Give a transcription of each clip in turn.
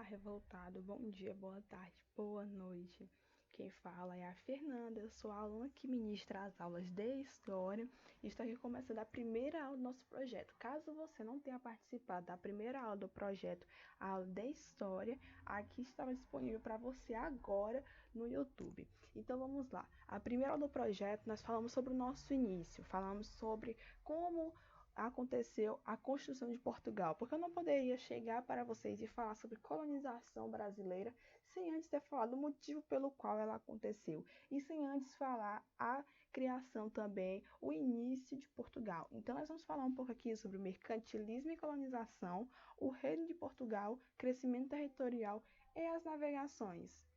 revoltado, bom dia, boa tarde, boa noite. Quem fala é a Fernanda, eu sou a aluna que ministra as aulas de História e estou aqui começando a primeira aula do nosso projeto. Caso você não tenha participado da primeira aula do projeto, a aula de História, aqui estava disponível para você agora no YouTube. Então vamos lá. A primeira aula do projeto nós falamos sobre o nosso início, falamos sobre como aconteceu a Constituição de Portugal, porque eu não poderia chegar para vocês e falar sobre colonização brasileira sem antes ter falado o motivo pelo qual ela aconteceu e sem antes falar a criação também, o início de Portugal. Então nós vamos falar um pouco aqui sobre o mercantilismo e colonização, o reino de Portugal, crescimento territorial e as navegações.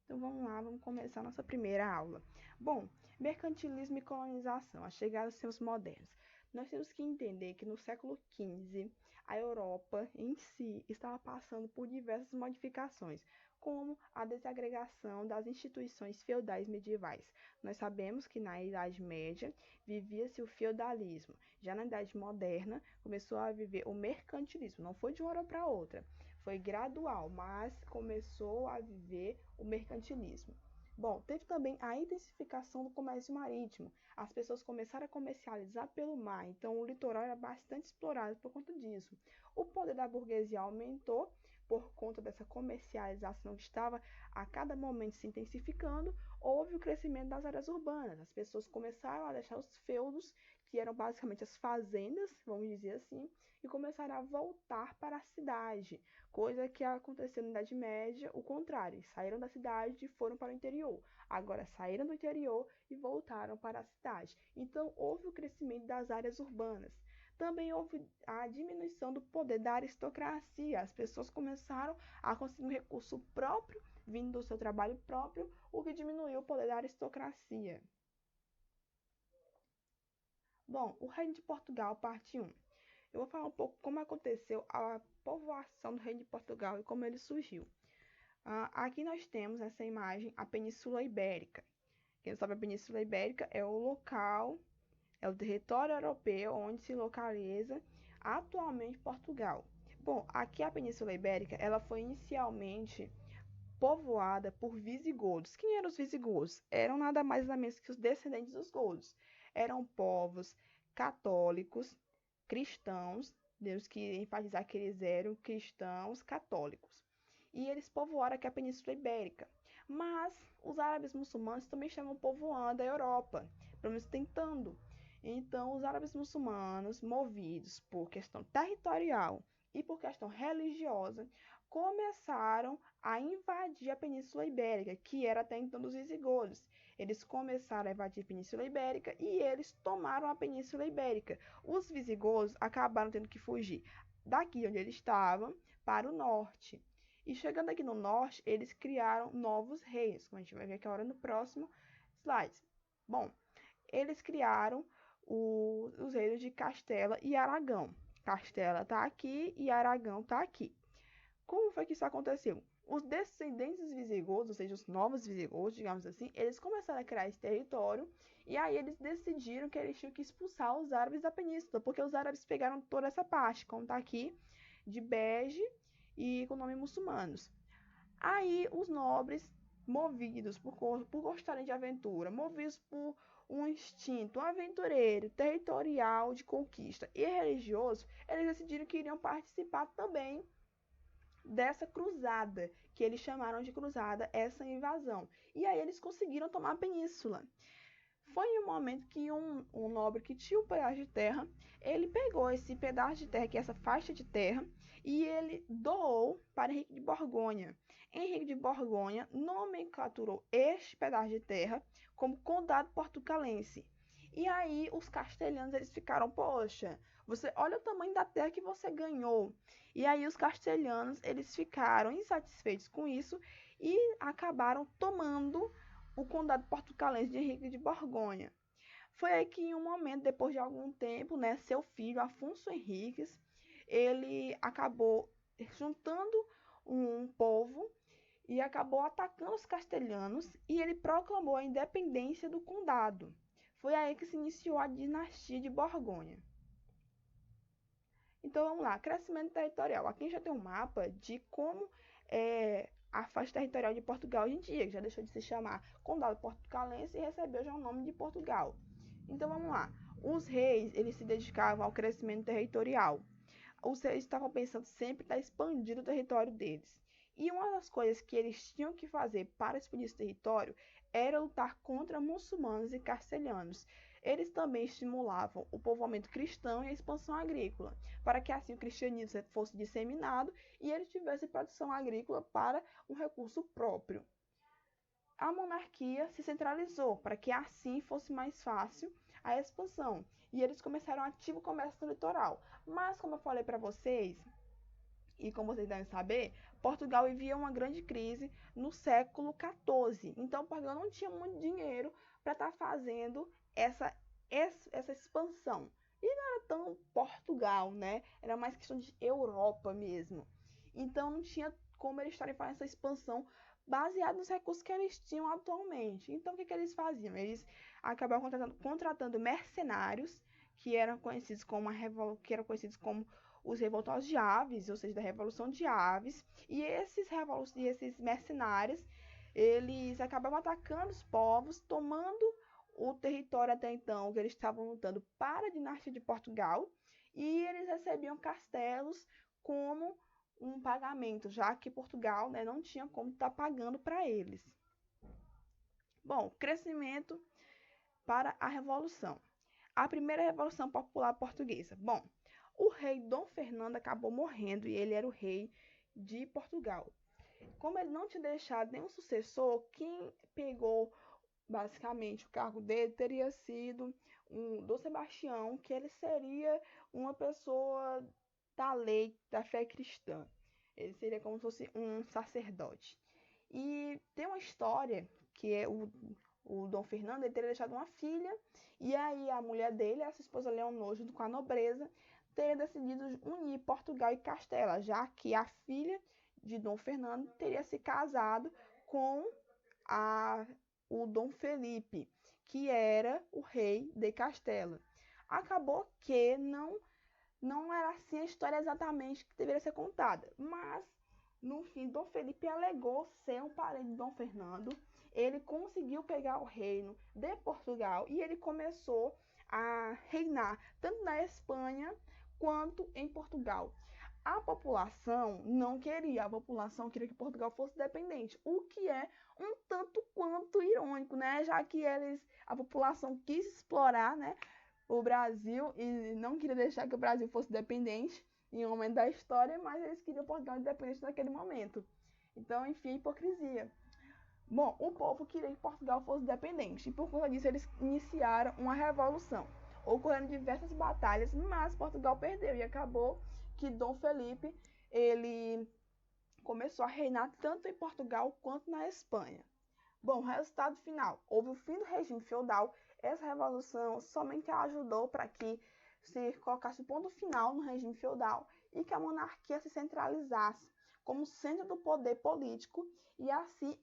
Então vamos lá, vamos começar a nossa primeira aula. Bom, mercantilismo e colonização, a chegada dos tempos modernos. Nós temos que entender que no século XV, a Europa em si estava passando por diversas modificações, como a desagregação das instituições feudais medievais. Nós sabemos que na Idade Média vivia-se o feudalismo. Já na Idade Moderna começou a viver o mercantilismo. Não foi de uma hora para outra, foi gradual, mas começou a viver o mercantilismo. Bom, teve também a intensificação do comércio marítimo. As pessoas começaram a comercializar pelo mar, então o litoral era bastante explorado por conta disso. O poder da burguesia aumentou por conta dessa comercialização que estava a cada momento se intensificando. Houve o crescimento das áreas urbanas. As pessoas começaram a deixar os feudos, que eram basicamente as fazendas, vamos dizer assim, e começaram a voltar para a cidade, coisa que aconteceu na Idade Média, o contrário, saíram da cidade e foram para o interior. Agora saíram do interior e voltaram para a cidade. Então houve o crescimento das áreas urbanas. Também houve a diminuição do poder da aristocracia. As pessoas começaram a conseguir um recurso próprio, vindo do seu trabalho próprio, o que diminuiu o poder da aristocracia. Bom, o Reino de Portugal, parte 1. Eu vou falar um pouco como aconteceu a povoação do Reino de Portugal e como ele surgiu. Aqui nós temos nessa imagem a Península Ibérica. Quem não sabe, a Península Ibérica é o local, é o território europeu onde se localiza atualmente Portugal. Bom, aqui a Península Ibérica ela foi inicialmente povoada por visigodos. Quem eram os visigodos? Eram nada mais nada menos que os descendentes dos godos. Eram povos católicos, cristãos, temos que enfatizar que eles eram cristãos católicos. E eles povoaram aqui a Península Ibérica. Mas os árabes muçulmanos também estavam povoando a Europa, pelo menos tentando. Então, os árabes muçulmanos, movidos por questão territorial e por questão religiosa, começaram a invadir a Península Ibérica, que era até então dos visigodos. Eles começaram a invadir a Península Ibérica e eles tomaram a Península Ibérica. Os visigodos acabaram tendo que fugir daqui onde eles estavam para o norte. E chegando aqui no norte, eles criaram novos reinos, como a gente vai ver aqui agora no próximo slide. Bom, eles criaram os reinos de Castela e Aragão. Castela está aqui e Aragão está aqui. Como foi que isso aconteceu? Os descendentes dos visigodos, ou seja, os novos visigodos, digamos assim, eles começaram a criar esse território e aí eles decidiram que eles tinham que expulsar os árabes da península, porque os árabes pegaram toda essa parte, como está aqui, de bege e com nome muçulmanos. Aí os nobres, movidos por gostarem de aventura, movidos por um instinto aventureiro, territorial, de conquista e religioso, eles decidiram que iriam participar também dessa cruzada, que eles chamaram de cruzada, essa invasão. E aí eles conseguiram tomar a península. Foi em um momento que um nobre que tinha um pedaço de terra, ele pegou esse pedaço de terra, que é essa faixa de terra, e ele doou para Henrique de Borgonha. Henrique de Borgonha nomenclaturou este pedaço de terra como Condado Portucalense. E aí os castelhanos eles ficaram, poxa, você olha o tamanho da terra que você ganhou. E aí os castelhanos eles ficaram insatisfeitos com isso e acabaram tomando o condado portucalense de Henrique de Borgonha. Foi aí que, em um momento, depois de algum tempo, né, seu filho, Afonso Henriques, ele acabou juntando um povo e acabou atacando os castelhanos e ele proclamou a independência do condado. Foi aí que se iniciou a dinastia de Borgonha. Então vamos lá, crescimento territorial. Aqui a gente já tem um mapa de como a faixa territorial de Portugal hoje em dia, que já deixou de se chamar Condado Portucalense e recebeu já o nome de Portugal. Então vamos lá, os reis eles se dedicavam ao crescimento territorial. Os reis estavam pensando sempre em expandir o território deles. E uma das coisas que eles tinham que fazer para expandir esse território era lutar contra muçulmanos e castelhanos. Eles também estimulavam o povoamento cristão e a expansão agrícola, para que assim o cristianismo fosse disseminado e eles tivessem produção agrícola para um recurso próprio. A monarquia se centralizou para que assim fosse mais fácil a expansão e eles começaram um ativo comércio no litoral. Mas, como eu falei para vocês, e como vocês devem saber, Portugal vivia uma grande crise no século XIV. Então, Portugal não tinha muito dinheiro para estar fazendo essa expansão. E não era tão Portugal, né? Era mais questão de Europa mesmo. Então, não tinha como eles estarem fazendo essa expansão baseado nos recursos que eles tinham atualmente. Então, o que eles faziam? Eles acabavam contratando mercenários que eram conhecidos como os revoltosos de Aves, ou seja, da Revolução de Aves, e esses mercenários, eles acabavam atacando os povos, tomando o território até então que eles estavam lutando para a dinastia de Portugal, e eles recebiam castelos como um pagamento, já que Portugal, né, não tinha como estar pagando para eles. Bom, crescimento para a Revolução. A primeira Revolução Popular Portuguesa. Bom, o rei Dom Fernando acabou morrendo e ele era o rei de Portugal. Como ele não tinha deixado nenhum sucessor, quem pegou basicamente o cargo dele teria sido Dom Sebastião, que ele seria uma pessoa da lei, da fé cristã. Ele seria como se fosse um sacerdote. E tem uma história que é o Dom Fernando, ele teria deixado uma filha, e aí a mulher dele, a sua esposa Leonor, junto com a nobreza, teria decidido unir Portugal e Castela, já que a filha de Dom Fernando teria se casado com o Dom Felipe, que era o rei de Castela. Acabou que não era assim a história exatamente que deveria ser contada, mas no fim Dom Felipe alegou ser um parente de Dom Fernando. Ele conseguiu pegar o reino de Portugal e ele começou a reinar tanto na Espanha quanto em Portugal. A população não queria, a população queria que Portugal fosse dependente, o que é um tanto quanto irônico, né? Já que a população quis explorar, né, o Brasil e não queria deixar que o Brasil fosse dependente em um momento da história, mas eles queriam Portugal independente naquele momento. Então, enfim, hipocrisia. Bom, o povo queria que Portugal fosse independente e por conta disso eles iniciaram uma revolução. Ocorreram diversas batalhas, mas Portugal perdeu e acabou que Dom Felipe ele começou a reinar tanto em Portugal quanto na Espanha. Bom, resultado final. Houve o fim do regime feudal. Essa revolução somente ajudou para que se colocasse o ponto final no regime feudal e que a monarquia se centralizasse como centro do poder político e assim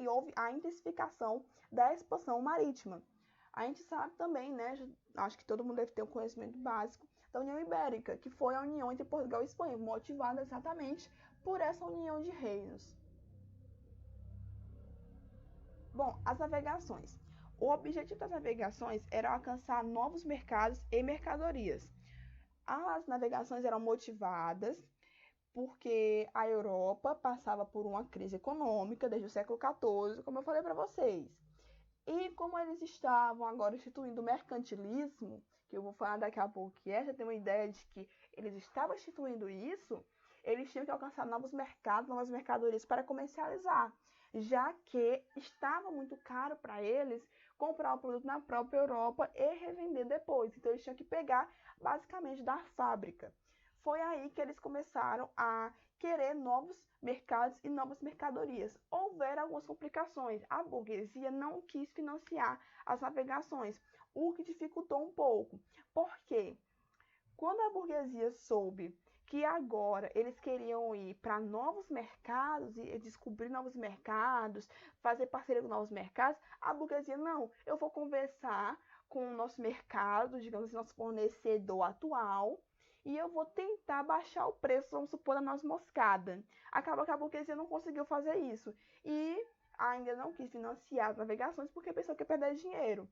houve a intensificação da expansão marítima. A gente sabe também, né, acho que todo mundo deve ter um conhecimento básico da União Ibérica, que foi a união entre Portugal e Espanha, motivada exatamente por essa união de reinos. Bom, as navegações. O objetivo das navegações era alcançar novos mercados e mercadorias. As navegações eram motivadas porque a Europa passava por uma crise econômica desde o século XIV, como eu falei para vocês. E como eles estavam agora instituindo o mercantilismo, que eu vou falar daqui a pouco, que essa tem uma ideia de que eles estavam instituindo isso, eles tinham que alcançar novos mercados, novas mercadorias para comercializar, já que estava muito caro para eles comprar o produto na própria Europa e revender depois. Então eles tinham que pegar basicamente da fábrica. Foi aí que eles começaram a querer novos mercados e novas mercadorias. Houveram algumas complicações. A burguesia não quis financiar as navegações, o que dificultou um pouco. Por quê? Quando a burguesia soube que agora eles queriam ir para novos mercados e descobrir novos mercados, fazer parceria com novos mercados, a burguesia, não, eu vou conversar com o nosso mercado, digamos assim, nosso fornecedor atual, e eu vou tentar baixar o preço, vamos supor, da noz moscada. Acabou que a burguesia não conseguiu fazer isso. E ainda não quis financiar as navegações porque pensou que ia perder dinheiro.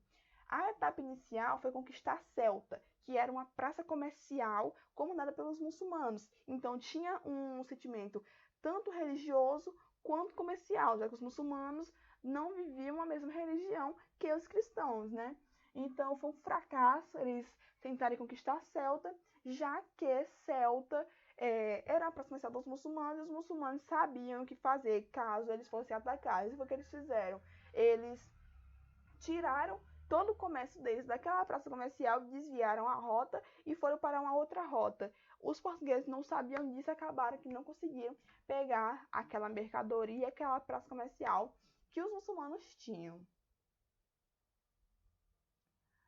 A etapa inicial foi conquistar Celta, que era uma praça comercial comandada pelos muçulmanos. Então tinha um sentimento tanto religioso quanto comercial, já que os muçulmanos não viviam a mesma religião que os cristãos, né? Então foi um fracasso eles tentarem conquistar Celta, já que Celta era a praça comercial dos muçulmanos e os muçulmanos sabiam o que fazer caso eles fossem atacados. E foi o que eles fizeram. Eles tiraram todo o comércio deles daquela praça comercial, desviaram a rota e foram para uma outra rota. Os portugueses não sabiam disso e acabaram que não conseguiram pegar aquela mercadoria, aquela praça comercial que os muçulmanos tinham.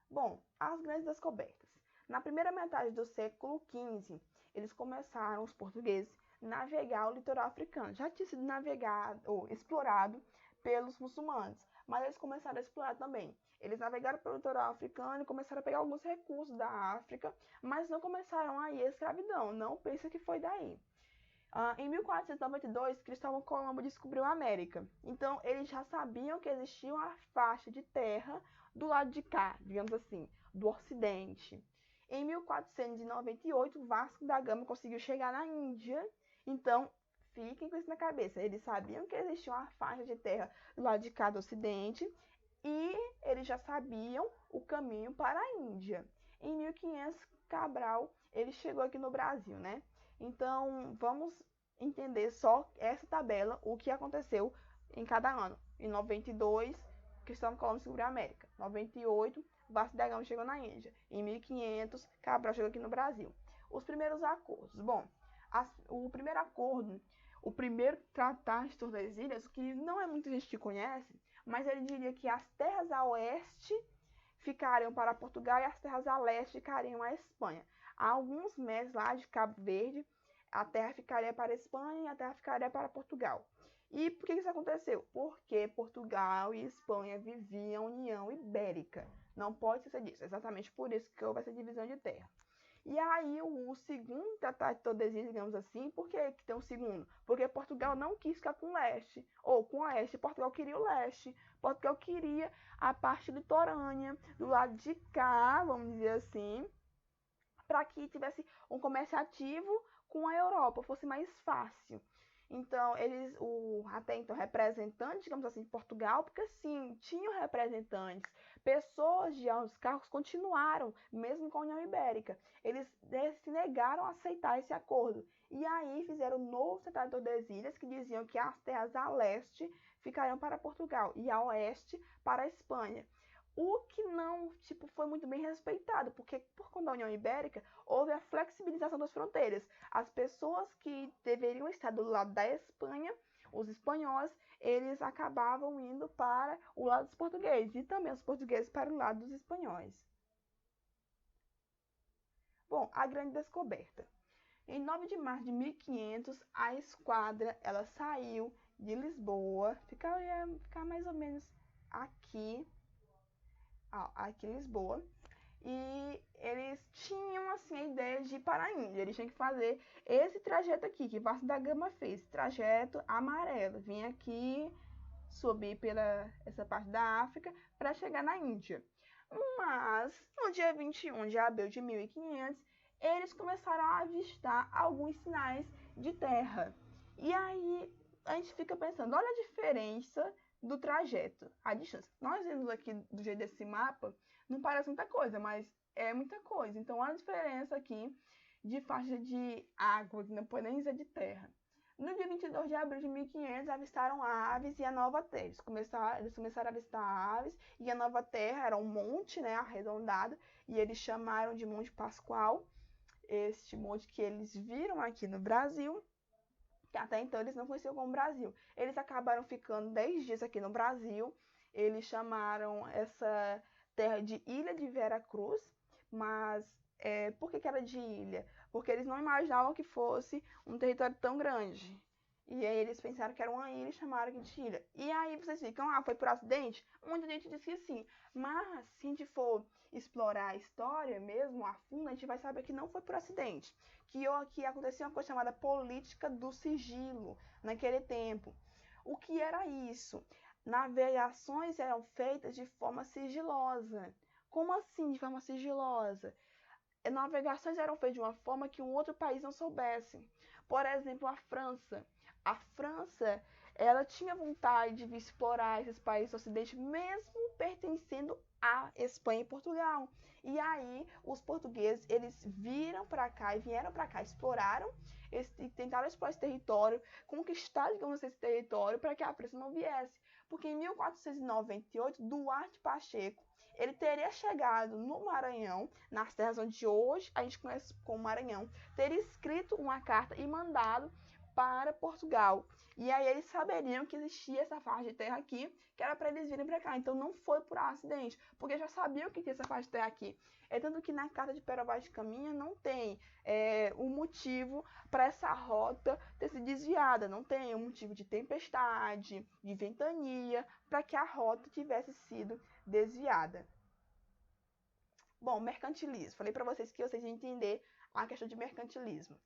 Bom, as grandes descobertas. Na primeira metade do século XV, eles começaram, os portugueses, navegar o litoral africano. Já tinha sido navegado ou explorado pelos muçulmanos, mas eles começaram a explorar também. Eles navegaram pelo litoral africano e começaram a pegar alguns recursos da África, mas não começaram aí a escravidão. Não pensa que foi daí. Em 1492, Cristóvão Colombo descobriu a América. Então, eles já sabiam que existia uma faixa de terra do lado de cá, digamos assim, do Ocidente. Em 1498, Vasco da Gama conseguiu chegar na Índia. Então, fiquem com isso na cabeça. Eles sabiam que existia uma faixa de terra do lado de cá do Ocidente e eles já sabiam o caminho para a Índia. Em 1500, Cabral, ele chegou aqui no Brasil, né? Então, vamos entender só essa tabela, o que aconteceu em cada ano. Em 92, Cristóvão Colombo descobriu a América. 98, Vasco da Gama chegou na Índia. Em 1500, Cabral chegou aqui no Brasil. Os primeiros acordos. Bom, o primeiro acordo, o primeiro tratado de Tordesilhas, que não é muita gente que conhece, mas ele diria que as terras a oeste ficariam para Portugal e as terras a leste ficariam à Espanha. Há alguns meses lá de Cabo Verde, a terra ficaria para a Espanha e a terra ficaria para Portugal. E por que isso aconteceu? Porque Portugal e Espanha viviam União Ibérica. Não pode esquecer disso. Exatamente por isso que houve essa divisão de terra. E aí o segundo tratado de Tordesilhas, digamos assim, por que tem um segundo? Porque Portugal não quis ficar com o leste, ou com o oeste. Portugal queria o leste. Portugal queria a parte litorânea, do lado de cá, vamos dizer assim, para que tivesse um comércio ativo com a Europa, fosse mais fácil. Então, eles, até então, representantes, digamos assim, de Portugal, porque sim, tinham representantes, pessoas de altos cargos continuaram, mesmo com a União Ibérica. Eles se negaram a aceitar esse acordo. E aí fizeram um novo Tratado de Tordesilhas, que diziam que as terras a leste ficariam para Portugal e a oeste para a Espanha. O que não foi muito bem respeitado, porque por conta da União Ibérica houve a flexibilização das fronteiras. As pessoas que deveriam estar do lado da Espanha, os espanhóis, eles acabavam indo para o lado dos portugueses e também os portugueses para o lado dos espanhóis. Bom, a grande descoberta. Em 9 de março de 1500, a esquadra ela saiu de Lisboa, ia ficar mais ou menos aqui em Lisboa, e eles tinham assim a ideia de ir para a Índia. Eles tinham que fazer esse trajeto aqui que Vasco da Gama fez, trajeto amarelo, vir aqui, subir pela essa parte da África para chegar na Índia. Mas no dia 21 de abril de 1500, eles começaram a avistar alguns sinais de terra. E aí a gente fica pensando, olha a diferença do trajeto, a distância. Nós vemos aqui do jeito desse mapa, não parece muita coisa, mas é muita coisa. Então, olha a diferença aqui de faixa de água, não pode nem dizer de terra. No dia 22 de abril de 1500, avistaram aves e a nova terra. Eles começaram a avistar aves e a nova terra era um monte, né, arredondado, e eles chamaram de Monte Pascoal, este monte que eles viram aqui no Brasil, que até então eles não conheciam como Brasil. Eles acabaram ficando 10 dias aqui no Brasil. Eles chamaram essa terra de Ilha de Vera Cruz, mas por que era de ilha? Porque eles não imaginavam que fosse um território tão grande. E aí eles pensaram que era uma ilha e chamaram de ilha. E aí vocês ficam, foi por acidente? Muita gente diz que sim. Mas se a gente for explorar a história mesmo a fundo, a gente vai saber que não foi por acidente. Que aconteceu uma coisa chamada política do sigilo naquele tempo. O que era isso? Navegações eram feitas de forma sigilosa. Como assim de forma sigilosa? Navegações eram feitas de uma forma que um outro país não soubesse. Por exemplo, a França. A França, ela tinha vontade de vir explorar esses países do Ocidente, mesmo pertencendo à Espanha e Portugal. E aí, os portugueses, eles viram para cá e vieram para cá, exploraram, tentaram explorar esse território, conquistar, digamos, esse território para que a França não viesse. Porque em 1498, Duarte Pacheco, ele teria chegado no Maranhão, nas terras onde hoje a gente conhece como Maranhão, teria escrito uma carta e mandado para Portugal. E aí eles saberiam que existia essa faixa de terra aqui, que era para eles virem para cá. Então não foi por acidente, porque já sabiam que tinha essa faixa de terra aqui. É tanto que na carta de Pero Vaz de Caminha não tem um motivo para essa rota ter sido desviada. Não tem um motivo de tempestade, de ventania, para que a rota tivesse sido desviada. Bom, mercantilismo. Falei para vocês que vocês iam entender a questão de mercantilismo.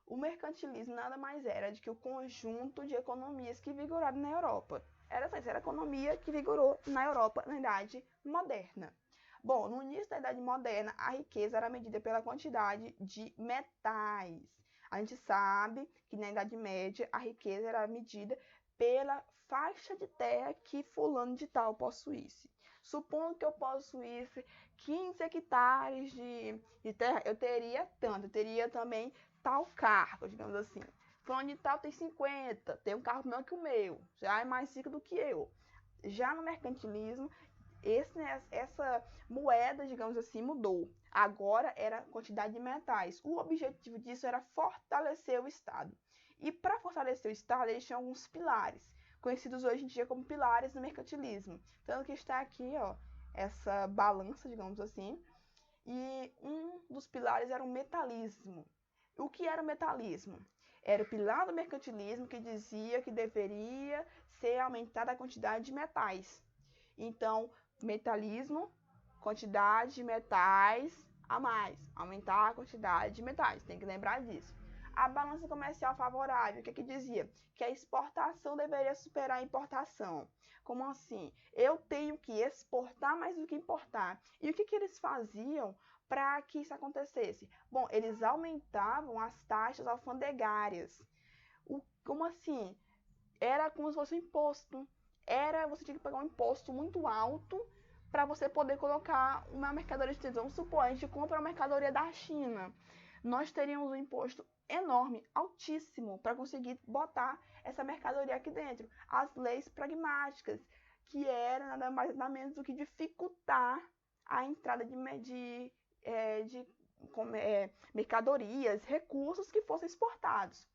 O mercantilismo nada mais era do que o conjunto de economias que vigoraram na Europa. Era a economia que vigorou na Europa na Idade Moderna. Bom, no início da Idade Moderna, a riqueza era medida pela quantidade de metais. A gente sabe que na Idade Média a riqueza era medida pela faixa de terra que fulano de tal possuísse. Supondo que eu possuísse 15 hectares de terra, eu teria tanto, eu teria também tal carro, digamos assim. Fulano de tal tem 50, tem um carro melhor que o meu, já é mais rico do que eu. Já no mercantilismo, essa moeda, digamos assim, mudou. Agora era quantidade de metais. O objetivo disso era fortalecer o Estado. E para fortalecer o Estado, eles tinham alguns pilares, conhecidos hoje em dia como pilares do mercantilismo. Tanto que está aqui, ó, essa balança, digamos assim. E um dos pilares era o metalismo. O que era o metalismo? Era o pilar do mercantilismo que dizia que deveria ser aumentada a quantidade de metais. Então, metalismo, quantidade de metais a mais, aumentar a quantidade de metais, tem que lembrar disso. A balança comercial favorável, o que dizia? Que a exportação deveria superar a importação. Como assim? Eu tenho que exportar mais do que importar. E o que eles faziam para que isso acontecesse? Bom, eles aumentavam as taxas alfandegárias. Como assim? Era como se fosse um imposto. Você tinha que pagar um imposto muito alto para você poder colocar uma mercadoria de Vamos supor, a gente compra uma mercadoria da China. Nós teríamos um imposto enorme, altíssimo, para conseguir botar essa mercadoria aqui dentro. As leis pragmáticas, que eram nada mais nada menos do que dificultar a entrada de mercadorias, recursos que fossem exportados.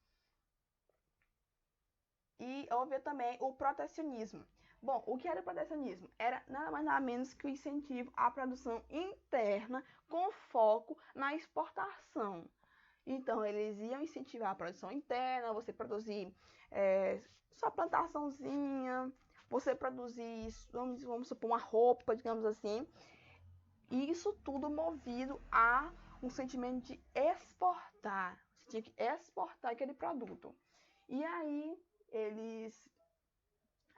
E houve também o protecionismo. Bom, o que era o protecionismo? Era nada mais nada menos que o incentivo à produção interna com foco na exportação. Então, eles iam incentivar a produção interna, você produzir sua plantaçãozinha, você produzir, vamos supor, uma roupa, digamos assim. E isso tudo movido a um sentimento de exportar. Você tinha que exportar aquele produto. E aí, eles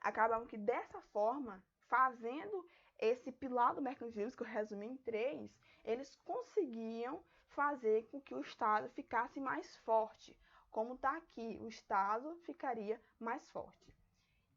acabavam que dessa forma, fazendo esse pilar do mercantilismo, que eu resumi em 3, eles conseguiam fazer com que o Estado ficasse mais forte. Como está aqui, o Estado ficaria mais forte.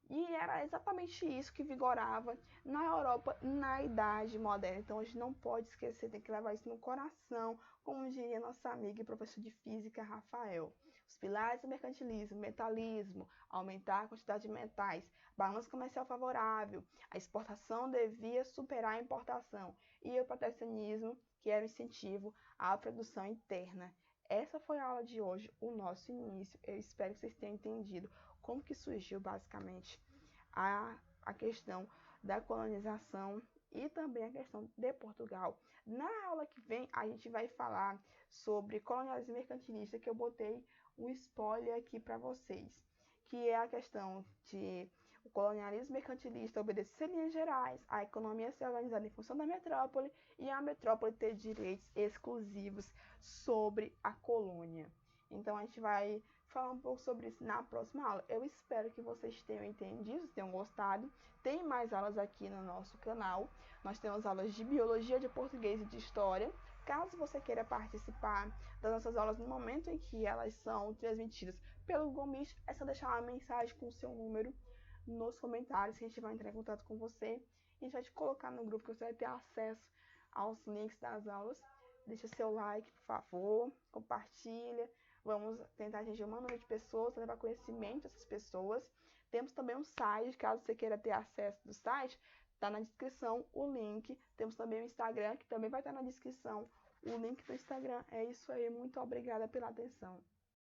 E era exatamente isso que vigorava na Europa na Idade Moderna. Então a gente não pode esquecer, tem que levar isso no coração, como diria nossa amiga e professor de física, Rafael. Os pilares do mercantilismo, metalismo, aumentar a quantidade de metais, balanço comercial favorável, a exportação devia superar a importação e o protecionismo, que era o incentivo à produção interna. Essa foi a aula de hoje, o nosso início. Eu espero que vocês tenham entendido como que surgiu basicamente a questão da colonização e também a questão de Portugal. Na aula que vem, a gente vai falar sobre colonialismo mercantilista, que eu botei um spoiler aqui para vocês. que é a questão de o colonialismo mercantilista obedecer linhas gerais, a economia ser organizada em função da metrópole e a metrópole ter direitos exclusivos sobre a colônia. Então a gente vai falar um pouco sobre isso na próxima aula. Eu espero que vocês tenham entendido, tenham gostado. Tem mais aulas aqui no nosso canal. Nós temos aulas de biologia, de português e de história. Caso você queira participar das nossas aulas no momento em que elas são transmitidas pelo Google Meet, é só deixar uma mensagem com o seu número nos comentários que a gente vai entrar em contato com você. A gente vai te colocar no grupo que você vai ter acesso aos links das aulas. Deixa seu like, por favor, compartilha. Vamos tentar atingir um número de pessoas, levar conhecimento a essas pessoas. Temos também um site, caso você queira ter acesso do site, está na descrição o link. Temos também o Instagram, que também vai estar na descrição o link do Instagram. É isso aí, muito obrigada pela atenção.